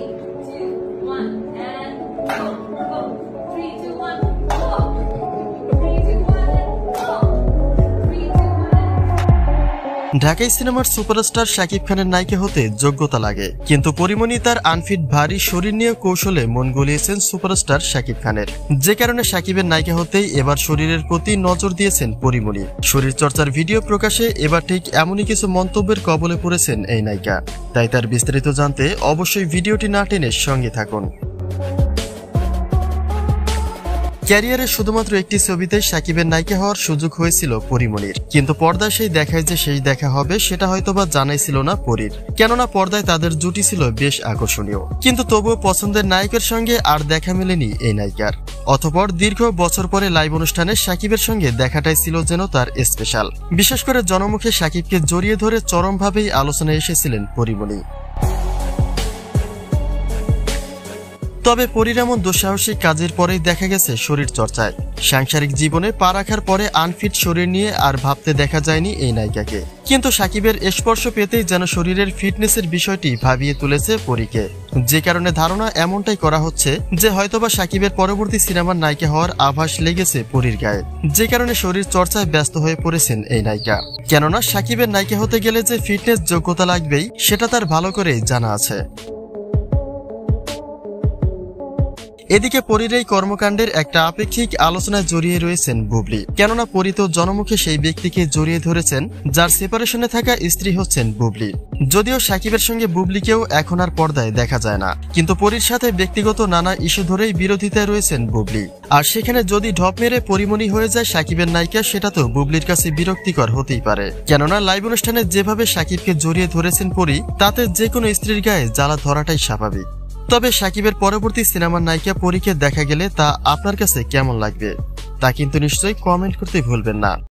2, 1 and go. 3, 2, 1 go. 3, 2, 1 and go. 3, 2, 1. ঢাকাই সিনেমার superstar Shakib খানের নায়িকা হতে যোগ্যতা লাগে, কিন্তু পরিমণি তার আনফিট ভারী শরীর নিয়ে কৌশলে মন গলিয়েছেন সুপারস্টার শাকিব খানের, যে কারণে শাকিবের নায়িকা হতেই এবার শরীরের প্রতি নজর দিয়েছেন পরিমণি। শরীর চর্চার ভিডিও প্রকাশে এবার ঠিক এমনই কিছু মন্তব্যের কবলে পড়েছেন এই নায়িকা। তাই তার বিস্তারিত জানতে অবশ্যই ভিডিওটি না টেনে সঙ্গে থাকুন। ক্যারিয়ারে শুধুমাত্র একটি ছবিতে শাকিবের নায়িকা হওয়ার সুযোগ হয়েছিল পরিমণির, কিন্তু পর্দায় সেই দেখায় যে শেষ দেখা হবে সেটা হয়তোবা জানাই ছিল না পরীর, কেননা পর্দায় তাদের জুটি ছিল বেশ আকর্ষণীয়। কিন্তু তবুও পছন্দের নায়কের সঙ্গে আর দেখা মেলেনি এই নায়িকার। অতঃপর দীর্ঘ বছর পরে লাইভ অনুষ্ঠানে শাকিবের সঙ্গে দেখাটাই ছিল যেন তার স্পেশাল। বিশেষ করে জনমুখে শাকিবকে জড়িয়ে ধরে চরমভাবেই আলোচনায় এসেছিলেন পরিমণি। তবে পরীর এমন দুঃসাহসিক কাজের পরেই দেখা গেছে শরীর চর্চায়। সাংসারিক জীবনে পা রাখার পরে আনফিট শরীর নিয়ে আর ভাবতে দেখা যায়নি এই নায়িকাকে, কিন্তু শাকিবের স্পর্শ পেতেই যেন শরীরের ফিটনেসের বিষয়টি ভাবিয়ে তুলেছে পরীকে, যে কারণে ধারণা এমনটাই করা হচ্ছে যে হয়তোবা শাকিবের পরবর্তী সিনেমার নায়িকা হওয়ার আভাস লেগেছে পরীর গায়ে, যে কারণে শরীর চর্চায় ব্যস্ত হয়ে পড়েছেন এই নায়িকা। কেননা শাকিবের নায়িকা হতে গেলে যে ফিটনেস যোগ্যতা লাগবেই সেটা তার ভালো করেই জানা আছে। এদিকে পরীর এই কর্মকাণ্ডের একটা আপেক্ষিক আলোচনায় জড়িয়ে রয়েছেন বুবলি, কেননা পরী তো জনমুখে সেই ব্যক্তিকে জড়িয়ে ধরেছেন যার সেপারেশনে থাকা স্ত্রী হচ্ছেন বুবলি। যদিও শাকিবের সঙ্গে বুবলিকেও এখন আর পর্দায় দেখা যায় না, কিন্তু পরীর সাথে ব্যক্তিগত নানা ইস্যু ধরেই বিরোধিতায় রয়েছেন বুবলি। আর সেখানে যদি ঢপ মেরে পরিমণি হয়ে যায় শাকিবের নায়িকা, সেটা তো বুবলির কাছে বিরক্তিকর হতেই পারে। কেননা লাইভ অনুষ্ঠানে যেভাবে শাকিবকে জড়িয়ে ধরেছেন পরী, তাতে যে কোনো স্ত্রীর গায়ে জ্বালা ধরাটাই স্বাভাবিক। তবে শাকিবের পরবর্তী সিনেমার নায়িকা পরীকে দেখা গেলে তা আপনার কাছে কেমন লাগবে তা কিন্তু নিশ্চয়ই কমেন্ট করতে ভুলবেন না।